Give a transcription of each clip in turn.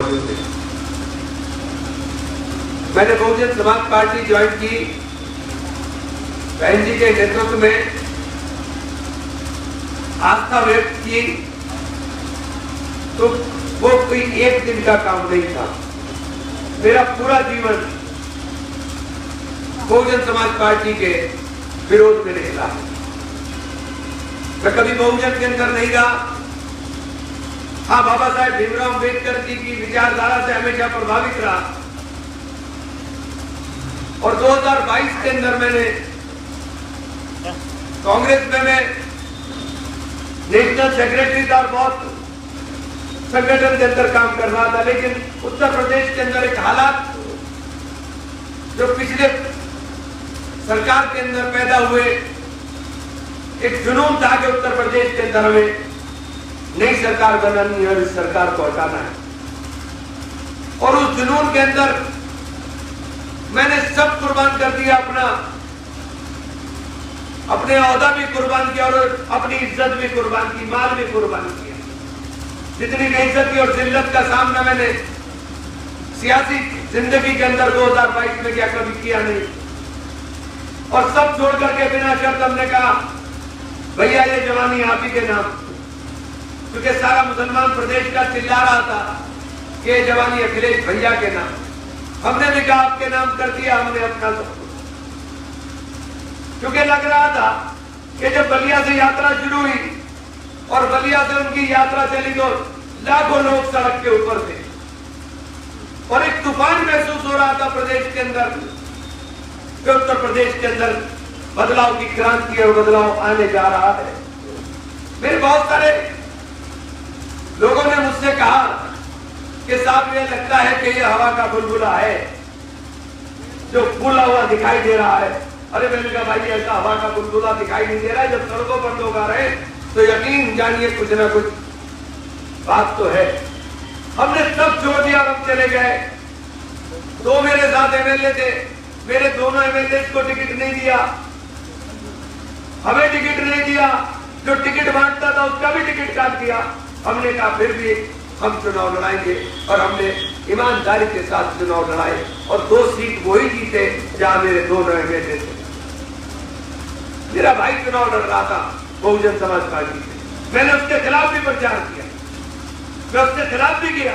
मैंने Bahujan Samaj party join की बहन जी के नेतृत्व में, आस्था व्यक्त की, तो वो कोई एक दिन का काम नहीं था। मेरा पूरा जीवन बहुजन समाज पार्टी के विरोध में निकला। मैं कभी बहुजन के अंदर नहीं रहा। हाँ, बाबा साहेब भीमराव अम्बेडकर जी की विचारधारा से हमेशा प्रभावित रहा और 2022 के अंदर मैंने कांग्रेस में मैं नेशनल सेक्रेटरी था और बहुत संगठन के अंदर काम कर रहा था। लेकिन उत्तर प्रदेश के अंदर एक हालात जो पिछले सरकार के अंदर पैदा हुए, एक जुनून था कि उत्तर प्रदेश के अंदर हमें नई सरकार बनानी है और इस सरकार को हटाना है। और उस जुनून के अंदर मैंने सब कुर्बान कर दिया, अपने ओहदा भी कुर्बान किया और अपनी इज्जत भी कुर्बान की, माल भी कुर्बान किया। जितनी बेइज्जती और जिल्लत का सामना मैंने सियासी जिंदगी के अंदर 2022 में क्या कभी किया नहीं। और सब छोड़ करके बिना शर्त हमने कहा, भैया ये जवानी आप ही के नाम, क्योंकि सारा मुसलमान प्रदेश का चिल्ला रहा था कि ये जवानी अखिलेश भैया के नाम। हमने भी कहा आपके नाम कर दिया हमने अपना सब कुछ, क्योंकि लग रहा था कि जब बलिया से यात्रा शुरू हुई और बलिया से उनकी यात्रा चली तो लाखों लोग सड़क के ऊपर थे और एक तूफान महसूस हो रहा था प्रदेश के अंदर कि उत्तर प्रदेश के अंदर बदलाव की क्रांति और बदलाव आने जा रहा है। मेरे बहुत सारे लोगों ने मुझसे कहा कि साहब ये लगता है कि ये हवा का बुलबुला है जो फूला हुआ दिखाई दे रहा है। अरे मैंने कहा भाई ऐसा हवा का बुलबुला दिखाई नहीं दे रहा है। जब सड़कों पर लोग आ रहे तो यकीन जानिए कुछ ना कुछ बात तो है। हमने सब छोड़ दिया और हम चले गए। दो मेरे साथ एमएलए थे, मेरे दोनों एमएलए को टिकट नहीं दिया, हमें टिकट नहीं दिया, जो टिकट बांटता था उसका भी टिकट काट दिया। हमने कहा फिर भी हम चुनाव लड़ाएंगे और हमने ईमानदारी के साथ चुनाव लड़ाए और 2 सीट वही जीते जहां मेरे दोनों एमएलए थे। मेरा भाई चुनाव लड़ रहा था बहुजन समाज पार्टी से, मैंने उसके खिलाफ भी प्रचार किया, मैं उसके खिलाफ भी किया,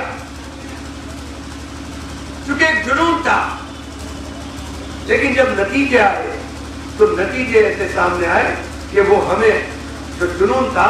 क्योंकि एक जुनून था। लेकिन जब नतीजे आए तो नतीजे ऐसे सामने आए कि वो हमें जो जुनून था,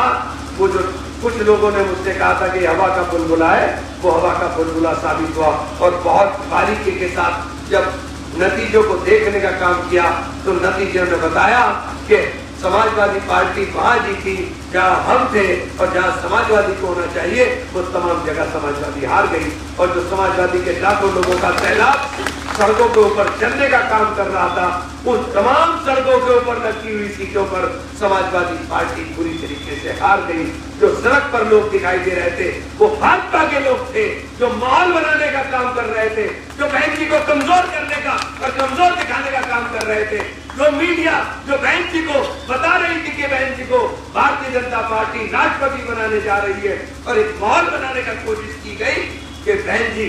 वो जो कुछ लोगों ने मुझसे कहा था कि हवा का बुलबुला है, वो हवा का बुलबुला साबित हुआ। और बहुत बारीकी के साथ जब नतीजों को देखने का काम किया तो नतीजों ने बताया कि समाजवादी पार्टी वहां जीती जहां हम थे और जहां समाजवादी को होना चाहिए वो तमाम जगह समाजवादी हार गई। और जो समाजवादी के लाखों लोगों का सैलाब सड़कों के ऊपर चलने का काम कर रहा था, उस तमाम सड़कों के ऊपर लगी हुई सीटों पर समाजवादी पार्टी पूरी तरीके से हार गई। जो सड़क पर लोग दिखाई दे रहे थे वो भाजपा के लोग थे, जो माहौल बनाने का काम कर रहे थे, जो बहन जी को कमजोर करने का और कमजोर दिखाने का काम कर रहे थे, जो मीडिया जो बहन जी को बता रही थी कि बहन जी को भारतीय जनता पार्टी राष्ट्रपति बनाने जा रही है। और एक माहौल बनाने का कोशिश की गई कि बहन जी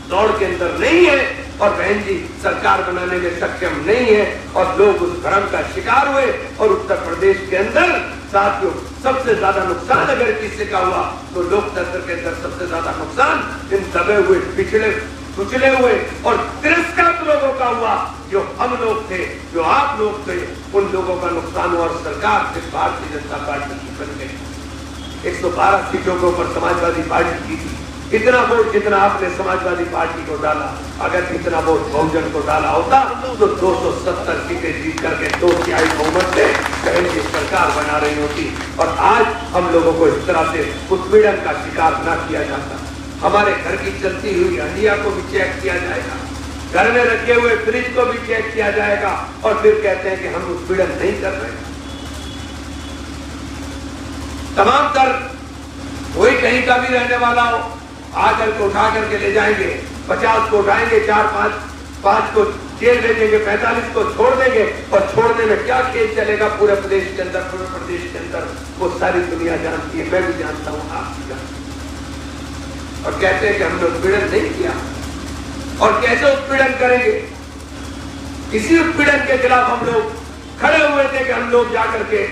दौड़ के अंदर नहीं है और बहन जी सरकार बनाने में सक्षम नहीं है और लोग उस भ्रम का शिकार हुए। और उत्तर प्रदेश के अंदर साथियों सबसे ज्यादा नुकसान अगर किसी का हुआ तो लोकतंत्र के अंदर सबसे ज्यादा नुकसान इन दबे हुए, पिछड़े कुचले हुए और तिरस्कृत लोगों का हुआ। जो हम लोग थे, जो आप लोग थे, उन लोगों का नुकसान हुआ और सरकार सिर्फ भारतीय जनता पार्टी की बन गई। 112 सीटों के ऊपर समाजवादी पार्टी की थी। इतना वोट जितना आपने समाजवादी पार्टी को डाला, अगर इतना वोट बहुजन को डाला होता तो 270 सीटें जीत करके 2/3 बहुमत से बहन की सरकार बना रही होती। और आज हम लोगों को इस तरह से उत्पीड़न का शिकार न किया जाता। हमारे घर की चलती हुई हंडिया को भी चेक किया जाएगा, घर में रखे हुए फ्रिज को भी चेक किया जाएगा और फिर कहते हैं कि हम उत्पीड़न नहीं कर रहे। तमाम तर कोई कहीं का भी रहने वाला हो आकर को उठा करके ले जाएंगे, 50 को उठाएंगे, 4-5 को जेल भेजेंगे, 45 को छोड़ देंगे। और छोड़ने में क्या खेल चलेगा पूरे प्रदेश के अंदर, पूरे प्रदेश के अंदर वो सारी दुनिया जानती है, मैं भी जानता हूँ, आप भी जानते हैं। और कहते हैं कि हमने उत्पीड़न नहीं किया। और कैसे उत्पीड़न करेंगे? इसी उत्पीड़न के खिलाफ हम लोग खड़े हुए थे कि हम लोग जाकर के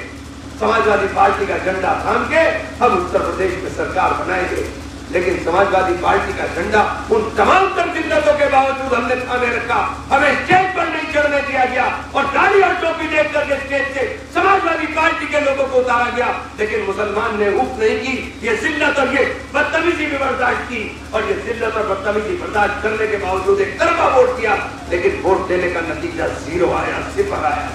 समाजवादी पार्टी का झंडा थाम के हम उत्तर प्रदेश में सरकार बनाएंगे। लेकिन समाजवादी पार्टी का झंडा उन तमाम दिक्कतों के बावजूद हमने थामे रखा। हमें स्टेज पर नहीं चढ़ने दिया गया और गाड़ी और टोपी देख करके स्टेज से समाजवादी पार्टी के लोगों को उतारा गया। लेकिन मुसलमान ने उफ नहीं की, ये जिल्लत और ये बदतमीजी भी बर्दाश्त की। और ये जिल्लत और बदतमीजी बर्दाश्त करने के बावजूद एक तरफा वोट दिया, लेकिन वोट देने का नतीजा 0 आया, 0 आया।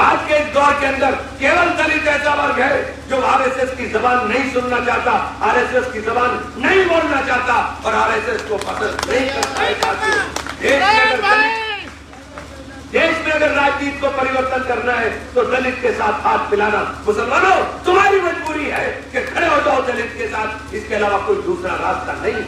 आज के इस दौर के अंदर केवल दलित ऐसा वर्ग है जो आरएसएस की जबान नहीं सुनना चाहता, आरएसएस की जबान नहीं बोलना चाहता और आरएसएस को पसंद नहीं करता। देश में अगर राजनीति को परिवर्तन करना है तो दलित के साथ हाथ मिलाना, मुसलमानों तुम्हारी मजबूरी है कि खड़े हो जाओ दलित के साथ, इसके अलावा कोई दूसरा रास्ता नहीं है।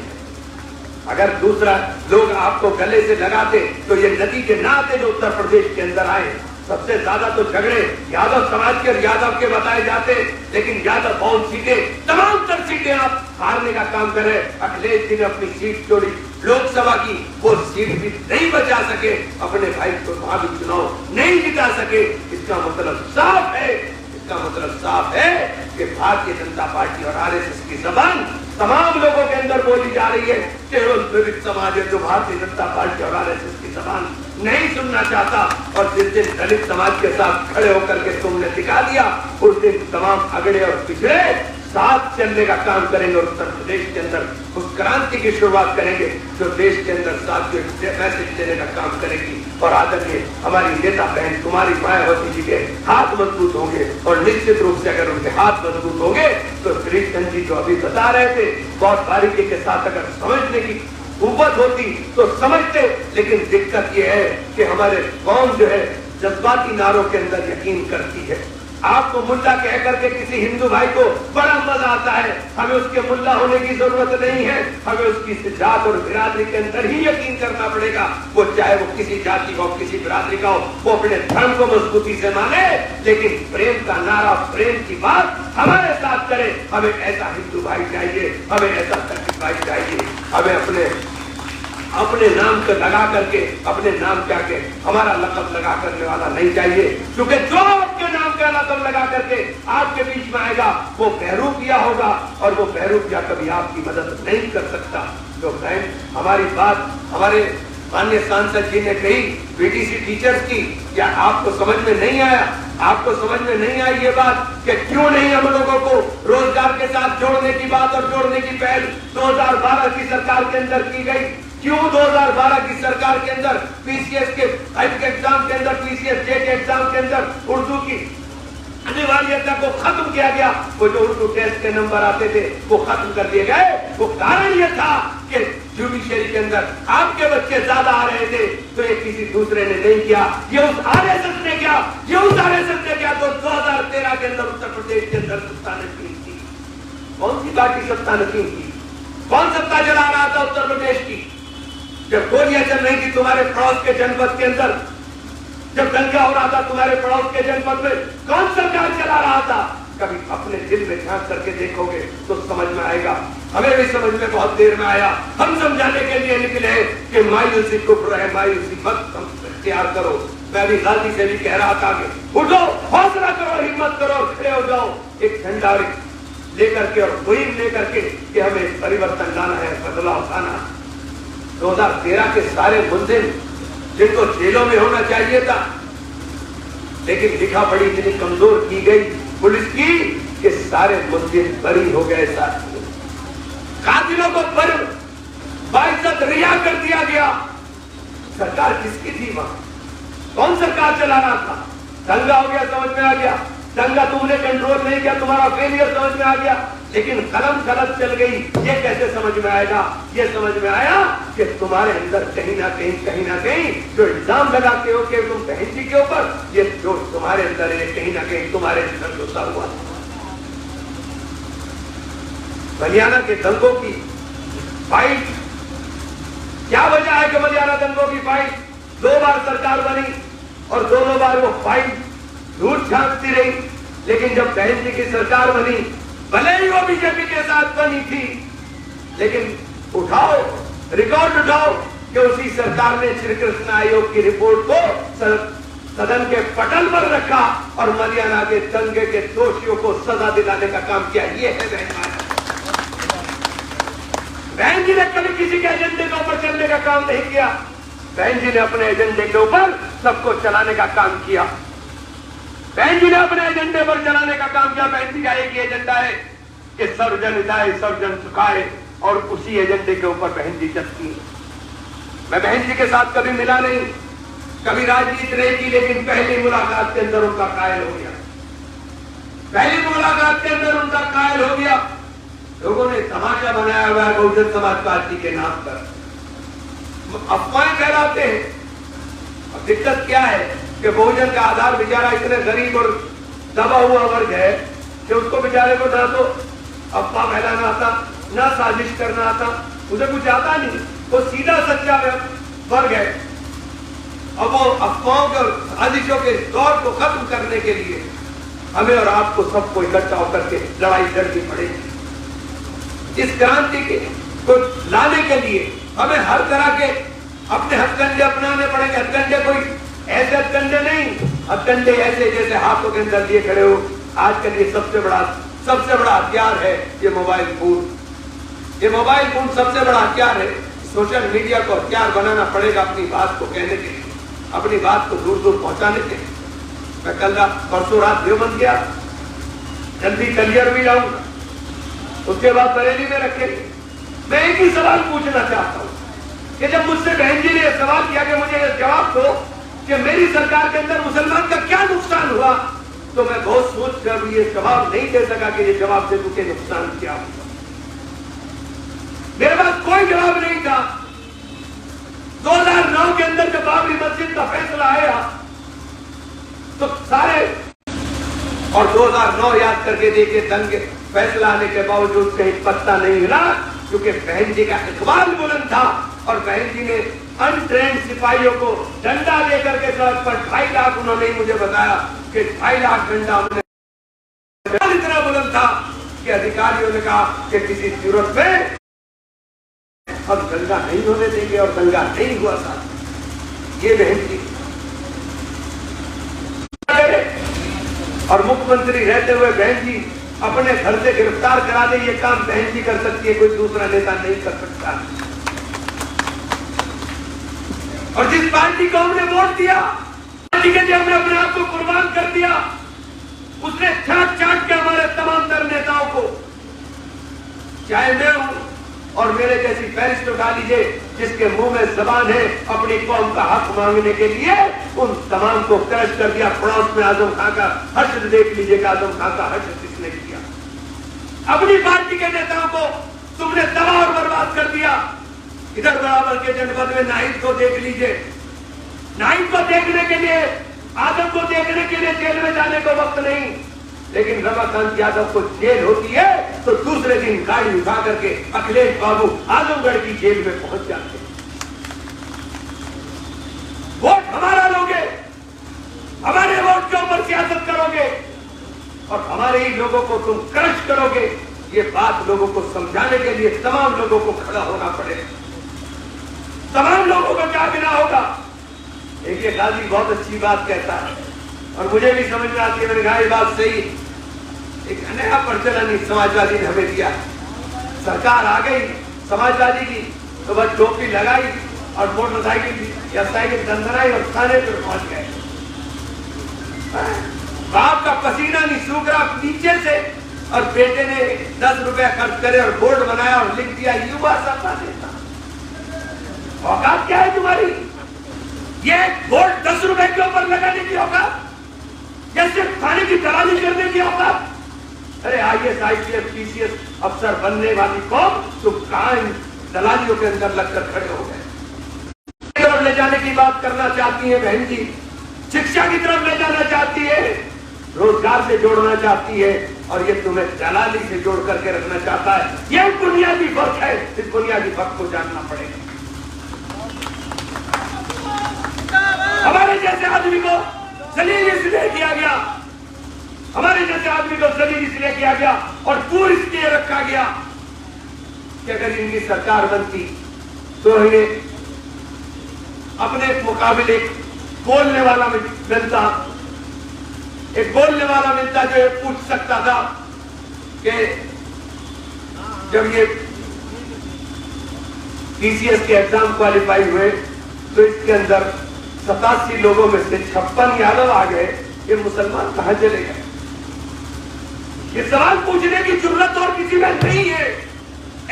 अगर दूसरा लोग आपको गले से लगाते तो ये नतीजे ना आते जो उत्तर प्रदेश के अंदर आए। सबसे ज्यादा तो झगड़े यादव समाज के यादव के बताए जाते, लेकिन यादव बहुत सीटें, तमाम तर सीटें आप हारने का काम करे। अखिलेश जी ने अपनी सीट छोड़ी लोकसभा की, वो सीट भी नहीं बचा सके, अपने भाई को वहां भी चुनाव नहीं जिता सके। इसका मतलब साफ है, इसका मतलब साफ है कि भारतीय जनता पार्टी और आरएसएस की जबान तमाम लोगों के अंदर बोली जा रही है। केवल दलित समाज है जो भारतीय जनता पार्टी और आरएसएस की जबान नहीं सुनना चाहता। और जिस दिन दलित समाज के साथ खड़े होकर के तुमने दिखा दिया, उस दिन तमाम अगड़े और पिछड़े साथ चलने का काम करेंगे और उत्तर प्रदेश के अंदर उस क्रांति की शुरुआत करेंगे जो देश के अंदर साथ मैसेज देने का काम करेगी। और आदरणीय हमारी नेता बहन कुमारी मायावती जी के हाथ मजबूत होंगे और निश्चित रूप से अगर उनके हाथ मजबूत होंगे तो कृष्ण जी जो अभी बता रहे थे बहुत बारीकी के साथ अगर समझने की कुव्वत होती तो समझते। लेकिन दिक्कत यह है कि हमारे कौम जो है जज्बाती नारों के अंदर यकीन करती है। आपको मुल्ला कह करके किसी हिंदू भाई को बड़ा मजा आता है, हमें उसके मुल्ला होने की जरूरत नहीं है, हमें उसकी जात और बिरादरी के अंदर ही यकीन करना पड़ेगा। वो चाहे वो किसी जाति का हो, किसी बिरादरी का हो, वो अपने धर्म को मजबूती से माने, लेकिन प्रेम का नारा, प्रेम की बात हमारे साथ करे। हमें ऐसा हिंदू भाई चाहिए, हमें ऐसा दलित भाई चाहिए। हमें अपने नाम को लगा करके, अपने नाम क्या के हमारा लक़ब लगा करने वाला नहीं चाहिए, क्योंकि जो आपके नाम का लक़ब लगा करके आपके बीच में आएगा वो बहरूपिया होगा और वो बहरूपिया कभी आपकी मदद नहीं कर सकता। तो बहन हमारी बात हमारे माननीय सांसद जी ने कही बीटीसी टीचर्स की, क्या आपको समझ में नहीं आया? आपको समझ में नहीं आई ये बात कि क्यों नहीं हम लोगों को रोजगार के साथ जोड़ने की बात और जोड़ने की पहल 2012 की सरकार के अंदर की गई? क्यों 2012 की सरकार के अंदर पीसीएस के एग्जाम के अंदर, पीसीएस जेट एग्जाम के अंदर उर्दू की अनिवार्यता को खत्म किया गया? वो जो उर्दू टेस्ट के नंबर आते थे वो खत्म कर दिए गए। वो कारण ये था कि जुडिशरी के अंदर आपके बच्चे ज्यादा आ रहे थे, तो ये किसी दूसरे ने नहीं किया, ये उस आरएसएस ने किया, ये उस आरएसएस ने किया। तो 2013 के अंदर उत्तर प्रदेश के अंदर सत्ता नसीब की। कौन सी पार्टी सत्ता नसीब की? कौन सत्ता चला रहा था उत्तर प्रदेश की? जब गोलियां चल रही थी तुम्हारे पड़ोस के जनपद के अंदर, जब दंगा हो रहा था तुम्हारे पड़ोस के जनपद में, कौन सरकार चला रहा था? कभी अपने दिल में झांक करके देखोगे तो समझ में आएगा। हमें भी समझ में बहुत देर में आया। हम समझाने के लिए निकले कि मायूसी कुफ्र है, मायूसी मत इख्तियार करो। मैं भी गांधी से भी कह रहा था कि उठो, हौसला करो, हिम्मत करो, खड़े हो जाओ, एक झंडा लेकर के और मुहिम लेकर के कि हमें परिवर्तन लाना है, बदलाव लाना। 2013 के सारे मुल्जिम जिनको जेलों में होना चाहिए था, लेकिन लिखा पढ़ी इतनी कमजोर की गई पुलिस की कि सारे मुल्जिम बरी हो गए। साथियों, कातिलों को बाइज्जत रिहा कर दिया गया। सरकार किसकी थी वहां? कौन सरकार चला रहा था? दंगा हो गया, समझ में आ गया। दंगा तुमने कंट्रोल नहीं किया, तुम्हारा फेलियर समझ में आ गया। लेकिन कलम गलत चल गई, ये कैसे समझ में आएगा? ये समझ में आया कि तुम्हारे अंदर कहीं ना कहीं जो इल्जाम लगाते हो कि तुम बहन जी के ऊपर, ये जो तुम्हारे अंदर है कहीं ना कहीं तुम्हारे अंदर घुसा हुआ। बलियाना के दंगों की फाइट, क्या वजह है कि बलियाना दंगों की फाइट 2 बार सरकार बनी और दोनों बार वो फाइट झूठ झांकती रही। लेकिन जब बहन जी की सरकार बनी, भले ही वो बीजेपी के साथ बनी थी, लेकिन उठाओ, रिकॉर्ड उठाओ कि उसी सरकार ने श्री कृष्ण आयोग की रिपोर्ट को सदन के पटल पर रखा और मरियाना के दंगे के दोषियों को सजा दिलाने का काम किया। ये है बहन जी ने कभी किसी के एजेंडे के ऊपर चलने का काम नहीं किया। बहन जी ने अपने एजेंडे के ऊपर सबको चलाने का काम किया। बहन जी ने अपने एजेंडे पर चलाने का काम किया। बहन जी का एक ही एजेंडा है कि सर्वजन हिताय सर्वजन सुखाय, और उसी एजेंडे के ऊपर बहन जी चलती है। मैं बहन जी के साथ कभी मिला नहीं, कभी राजनीति नहीं की, लेकिन पहली मुलाकात के अंदर उनका कायल हो गया। पहली मुलाकात के अंदर उनका कायल हो गया। लोगों ने तमाशा बनाया हुआ है बहुजन समाज पार्टी के नाम पर, अफवाहें फैलाते हैं। अब दिक्कत क्या है कि बहुजन का आधार बेचारा इतने गरीब और दबा हुआ वर्ग है कि उसको बेचारे को ना तो अफवाह फैलाना आता, ना साजिश करना आता, उसे कुछ आता नहीं। वो सीधा सच्चा वर्ग है। अब वो अफवाहों के और साजिशों के दौर को खत्म करने के लिए हमें और आपको सबको इकट्ठा होकर के लड़ाई लड़नी पड़ेगी। इस क्रांति को लाने के लिए हमें हर तरह के अपने हथकंडे अपनाने पड़ेंगे। हथकंडे कोई ऐसे हथकंडे नहीं, हथकंडे ऐसे जैसे हाथों के अंदर लिए खड़े हो। आजकल ये सबसे बड़ा हथियार है ये मोबाइल फोन। ये मोबाइल फोन सबसे बड़ा हथियार है। सोशल मीडिया को हथियार बनाना पड़ेगा अपनी बात को कहने के लिए, अपनी बात को दूर दूर पहुंचाने के लिए। मैं परसों रात देवबंद गया, जल्दी कलियर भी जाऊंगा, उसके बाद बरेली में रखेंगे। मैं एक ही सवाल पूछना चाहता हूं कि जब मुझसे बहन जी ने सवाल किया कि मुझे जवाब दो कि मेरी सरकार के अंदर मुसलमान का क्या नुकसान हुआ, तो मैं बहुत सोच कर ये जवाब नहीं दे सका कि ये जवाब दे दूं कि नुकसान क्या हुआ। मेरे पास कोई जवाब नहीं था। 2009 के अंदर जब बाबरी मस्जिद का फैसला आया तो सारे, और 2009 याद करके देखिए, दंगे फैसला आने के बावजूद कहीं पत्ता नहीं हिला, क्योंकि बहन जी का इकबाल बुलंद था और बहन जी ने अनट्रेंड सिपाहियों को डंडा लेकर के सड़क पर 2.5 लाख, उन्होंने मुझे बताया कि 2.5 लाख डंडा उन्होंने इतना बुलंद था कि अधिकारियों ने कहा कि किसी सूरत में अब दंगा नहीं होने देंगे, और दंगा नहीं हुआ साथ। ये बहन जी और मुख्यमंत्री रहते हुए बहन जी अपने घर से गिरफ्तार करा दे, ये काम बहन जी कर सकती है, कोई दूसरा नेता नहीं कर सकता। और जिस पार्टी को हमने वोट दिया, पार्टी के लिए हमने अपने आप को कुर्बान कर दिया, उसने चाट चाट के हमारे तमाम दर नेताओं को, चाहे मैं हूं और मेरे जैसी फहरिस्त उठा लीजिए जिसके मुंह में जबान है अपनी कौम का हक मांगने के लिए, उन तमाम को क्रश कर दिया। पड़ोस में आजम खां का हर्ष देख लीजिए, आजम खां का हर्ष किसने किया। अपनी पार्टी के नेताओं को तुमने तबाह और बर्बाद कर दिया। इधर बराबर के जनपद में नाहिद को देख लीजिए, नाहिद को देखने के लिए, आजम को देखने के लिए जेल में जाने को वक्त नहीं, लेकिन रमाकांत यादव को जेल होती है तो दूसरे दिन गाड़ी उठा करके अखिलेश बाबू आजमगढ़ की जेल में पहुंच जाते हैं। वोट हमारा लोगे, हमारे वोट के ऊपर सियासत करोगे और हमारे ही लोगों को तुम क्रश करोगे। ये बात लोगों को समझाने के लिए तमाम लोगों को खड़ा होना पड़ेगा, तमाम लोगों को जागना होगा। देखिए गाजी बहुत अच्छी बात कहता है और मुझे भी समझ में आती है, मैंने कहा ये बात सही। एक नया प्रचलन समाजवादी ने हमें दिया, सरकार आ गई समाजवादी की तो बस टोपी लगाई और मोटरसाइकिल या साइकिल दंदराई और थाने पर पहुंच गए। बाप का पसीना नहीं सूख रहा नीचे से, और बेटे ने 10 रुपया खर्च करे और बोर्ड बनाया और लिख दिया युवा सपा नेता। औकात क्या है तुम्हारी? ये बोर्ड 10 रुपए के ऊपर लगाने की औकात, या सिर्फ थाने की दलाली करने की औकात? अरे IAS IPS PCS अफसर बनने वाली कौम तुम कहां दलालियों के अंदर लगकर खड़े हो गए। तरफ ले जाने की बात करना चाहती है बहन जी, शिक्षा की तरफ ले जाना चाहती है, रोजगार से जोड़ना चाहती है, और ये तुम्हें दलाली से जोड़ करके रखना चाहता है। ये बुनियादी फर्क है, इस बुनियादी फर्क को जानना पड़ेगा। हमारे जैसे आदमी को जलील इसलिए किया गया, हमारे जैसे आदमी को जलील इसलिए किया गया और दूर इसलिए रखा गया कि अगर इनकी सरकार बनती तो इन्हें अपने मुकाबले बोलने वाला मिलता, एक बोलने वाला मिलता जो ये पूछ सकता था कि जब ये टीसीएस के एग्जाम क्वालिफाई हुए तो इसके अंदर 87 लोगों में से 56 यादव आ गए, ये मुसलमान कहां चले गए? ये सवाल पूछने की जरूरत और किसी में नहीं है।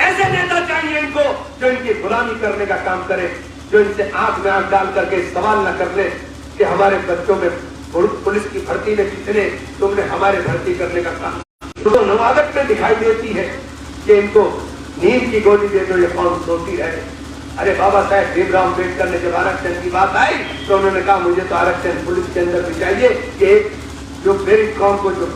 ऐसे नेता चाहिए इनको जो इनकी गुलामी करने का काम करे, जो इनसे आंख में आंख डाल करके सवाल न कर ले कि हमारे बच्चों में पुलिस की भर्ती में कितने तुमने हमारे भर्ती करने का काम। तो नवादक में दिखाई देती है कि इनको नींद की गोली दे दो, ये कौन सोती रहे। अरे बाबा साहेब भीमराव अम्बेडकर ने जब आरक्षण की बात आई तो उन्होंने कहा मुझे तो आरक्षण पुलिस के अंदर भी चाहिए कि जो मेरी कौम को जो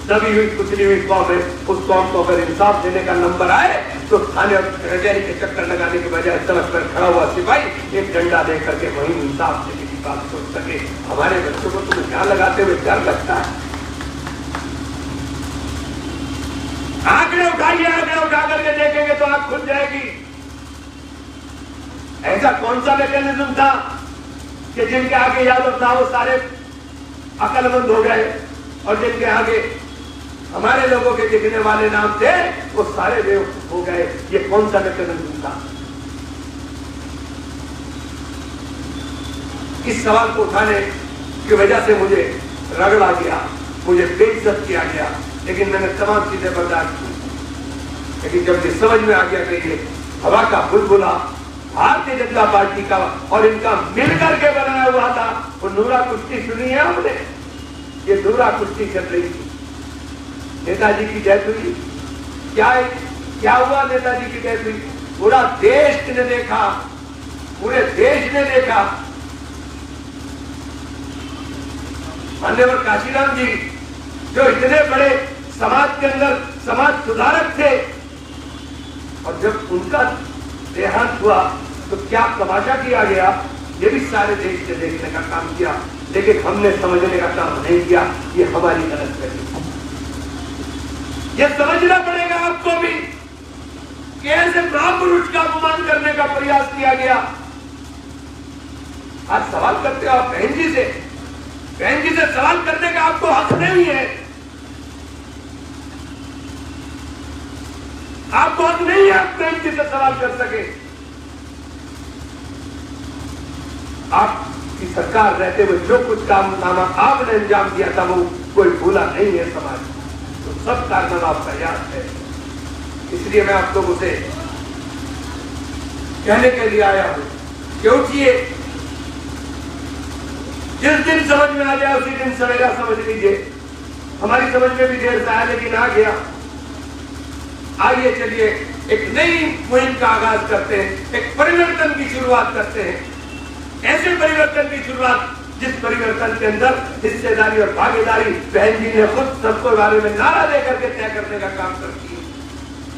दबी हुई कुचली हुई कौम है उस कौम को अगर इंसाफ देने का नंबर आए तो थाने और कचहरी के चक्कर लगाने के बजाय सड़क पर खड़ा हुआ सिपाही एक डंडा दे करके वही इंसाफ देने की बात सोच सके। हमारे बच्चों को तुम्हें ध्यान लगाते हुए डर लगता है। आंकड़े उठाइए, आंकड़े उठा करके देखेंगे तो आंख खुल जाएगी। ऐसा कौन सा मैकेनिज्म था कि जिनके आगे यादव था वो सारे अकलमंद हो गए और जिनके आगे हमारे लोगों के दिखने वाले नाम थे वो सारे बेवकूफ हो गए? ये कौन सा मैकेनिज्म था? इस सवाल को उठाने की वजह से मुझे रगड़ा गया, मुझे बेइज्जत किया गया, लेकिन मैंने तमाम चीजें बर्दाश्त की। लेकिन जब ये समझ में आ गया कि ये हवा का बुलबुला भारतीय जनता पार्टी का और इनका मिलकर के बनाया हुआ था, वो नूरा कुश्ती सुनी है आपने? ये नूरा कुश्ती चल रही थी, नेताजी की डेथ हुई। क्या हुआ? नेताजी की डेथ हुई, पूरा देश ने देखा, पूरे देश ने देखा। माननीय काशीराम जी जो इतने बड़े समाज के अंदर समाज सुधारक थे और जब उनका देहांत हुआ तो क्या तमाशा किया गया, ये भी सारे देश ने देखने का काम किया, लेकिन हमने समझने का काम नहीं किया। ये हमारी गलतफहमी है। ये समझना पड़ेगा आपको भी कि ऐसे महापुरुष का अपमान करने का प्रयास किया गया। आज सवाल करते हो आप बहन जी से, बहन जी से सवाल करने का आपको हक नहीं है। आपको हक नहीं है आप बहन जी से सवाल कर सके। आपकी सरकार रहते हुए जो कुछ काम नामा आपने अंजाम दिया था वो कोई भूला नहीं है समाज, तो सब कारनामा आपका याद है। इसलिए मैं आप लोगों से कहने के लिए आया हूं कि उठिए, जिस दिन समझ में आ जाए उसी दिन सवेरा समझ लीजिए। हमारी समझ में भी देर से आया लेकिन आ गया। आइए चलिए एक नई मुहिम का आगाज करते हैं, एक परिवर्तन की शुरुआत करते हैं। ऐसे परिवर्तन की शुरुआत जिस परिवर्तन के अंदर हिस्सेदारी और भागीदारी बहन जी ने खुद सबको बारे में नारा देकर के तय करने का काम करती है,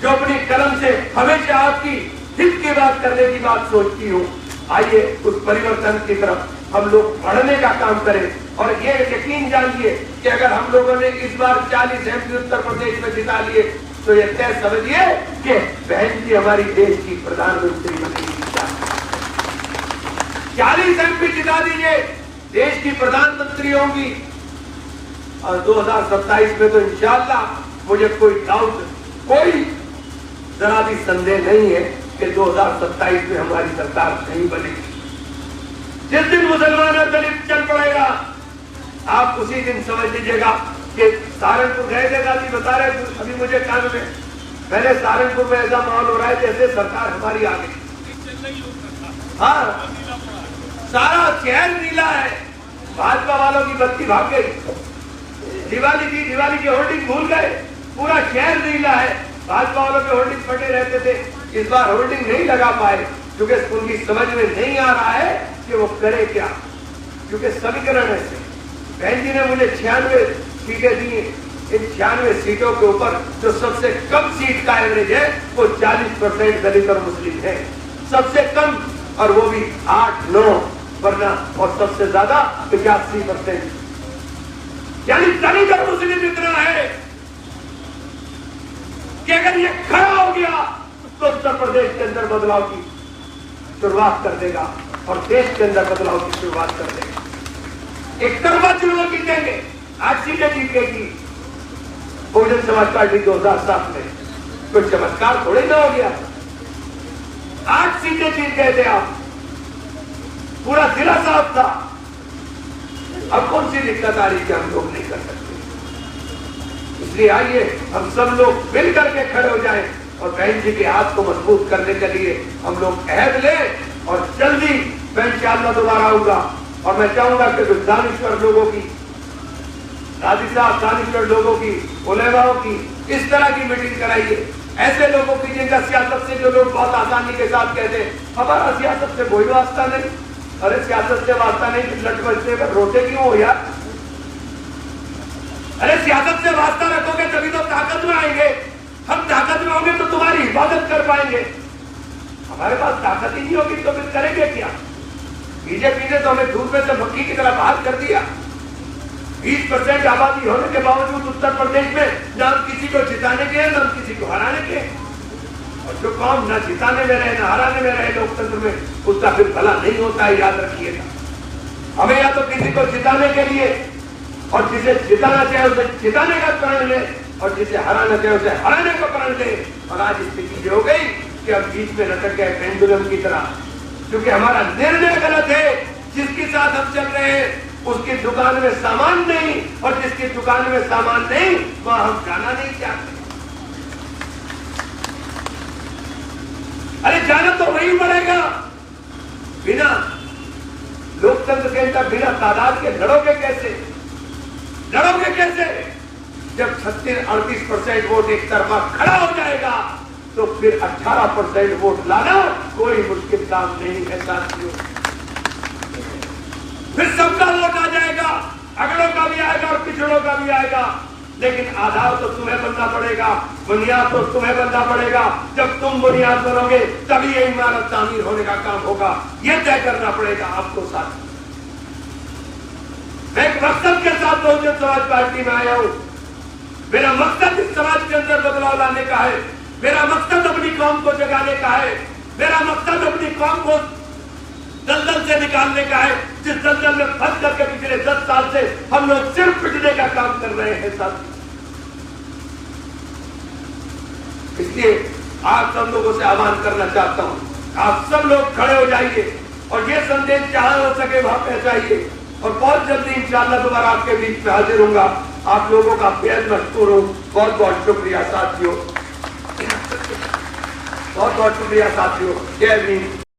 जो अपनी कलम से हमेशा आपकी हित की बात करने की बात सोचती हूँ। आइए उस परिवर्तन की तरफ हम लोग बढ़ने का काम करें और ये यकीन जानिए कि अगर हम लोगों ने इस बार 40 MP उत्तर प्रदेश में जिता लिए तो ये तय समझिए कि बहन जी हमारी देश की प्रधानमंत्री बनेगी। 40 MP जिता दीजिए, देश की प्रधानमंत्री होंगी और 2027 में तो इंशाअल्लाह मुझे कोई डाउट, कोई जरा भी संदेह नहीं है कि 2027 में हमारी सरकार नहीं बनेगी। जिस दिन मुसलमान और दलित चल पड़ेगा आप उसी दिन समझ लीजिएगा कि सहारनपुर गए थे, दादी बता रहे थे अभी मुझे कान में, पहले सहारनपुर में ऐसा माहौल हो रहा है जैसे सरकार हमारी आ गई। हाँ, सारा शहर नीला है, भाजपा वालों की बत्ती भाग गई। दिवाली की होर्डिंग भूल गए, पूरा शहर नीला है। भाजपा वालों के होर्डिंग फटे रहते थे, इस बार होर्डिंग नहीं लगा पाए क्योंकि उनकी समझ में नहीं आ रहा है कि वो करे क्या, क्योंकि समीकरण ऐसे। बहन जी ने मुझे 96 सीटें दी, इन 96 सीटों के ऊपर जो सबसे कम सीट का एवरेज है वो 40% दलित और मुस्लिम है, सबसे कम, और वो भी 8-9 वरना, और सबसे ज्यादा 85%, यानी दलित और मुस्लिम इतना है कि अगर ये खड़ा हो गया तो उत्तर प्रदेश के अंदर बदलाव की शुरुआत कर देगा और देश के अंदर बदलाव की शुरुआत कर देगा। एक तरफा चुनाव जीतेंगे, 8 सीटें जीतेगी बहुजन समाज पार्टी 2007 में। कोई चमत्कार थोड़े ना हो गया, 8 सीटें जीत गए थे आप, पूरा जिला साफ था। अब कौन सी दिक्कत आ रही कि हम लोग नहीं कर सकते? इसलिए आइए हम सब लोग मिल करके खड़े हो जाएं और बहन जी के हाथ को मजबूत करने के लिए हम लोग अहद लें और जल्दी मैं इंशाअल्लाह दोबारा आऊंगा। और मैं चाहूंगा कि जो दानिश्वर लोगों की, राजी साहब दानिश्वर लोगों की, उलेमाओं की इस तरह की मीटिंग कराइए, ऐसे लोगों की जिनका सियासत से, जो लोग बहुत आसानी के साथ कहते हैं हमारा सियासत से कोई वास्ता नहीं। अरे सियासत से वास्ता नहीं कि लट बजते पर रोते क्यों हो यार? अरे सियासत से वास्ता रखोगे तभी तो ताकत में आएंगे। हम ताकत में होंगे तो तुम्हारी हिफाजत कर पाएंगे। हमारे पास ताकत ही नहीं होगी तो फिर करेंगे क्या? बीजेपी ने तो हमें धूप में से मक्खी की तरह बाहर कर दिया। 20% आबादी होने के बावजूद उत्तर प्रदेश में न हम किसी को जिताने के न हम किसी को हराने के। और जो कौम न जिताने में रहे न हराने में रहे लोकतंत्र में, उसका फिर भला नहीं होता है, याद रखिएगा। हमें या तो किसी को जिताने के लिए, और जिसे जिताना चाहे उसे जिताने का प्रण ले, और जिसे हराना चाहे उसे हराने का प्रण ले। और आज स्थिति हो गई कि हम बीच में लटक गए पेंडुलम की तरह, क्योंकि हमारा निर्णय गलत है। जिसके साथ हम चल रहे हैं उसकी दुकान में सामान नहीं, और जिसकी दुकान में सामान नहीं वहां हम जाना नहीं चाहते। अरे जाना तो वही पड़ेगा। बिना लोकतंत्र के अंदर बिना तादाद के लड़ोगे कैसे? लड़ोगे कैसे? जब 36-38% वोट एक तरफा खड़ा हो जाएगा तो फिर 18% वोट लाना कोई मुश्किल काम नहीं है साथियों। फिर सबका वोट आ जाएगा, अगलों का भी आएगा और पिछड़ों का भी आएगा। लेकिन आधार तो तुम्हें बनना पड़ेगा, बुनियाद तो तुम्हें बनना पड़ेगा। जब तुम बुनियाद बनोगे तभी ये इमारत तामीर होने का काम होगा। ये तय करना पड़ेगा आपको साथ। मैं एक मकसद के साथ बहुजन समाज पार्टी में आया हूं। मेरा मकसद इस समाज के अंदर बदलाव लाने का है। मेरा मकसद अपनी कौम को जगाने का है। मेरा मकसद अपनी कौम को दलदल से निकालने का है, जिस दलदल में फंस करके पिछले 10 साल से हम लोग सिर्फ पिटने का काम कर रहे हैं साथी। इसलिए आप सब लोगों से आह्वान करना चाहता हूं, आप सब लोग खड़े हो जाइए और ये संदेश जहां हो सके वहां पहुंचाइए। और बहुत जल्दी इंशाअल्लाह दोबारा आपके बीच में हाजिर होऊंगा। आप लोगों का बेहद मशकूर हूं। बहुत बहुत शुक्रिया साथियों, बहुत बहुत शुक्रिया साथियों। जय हिंद।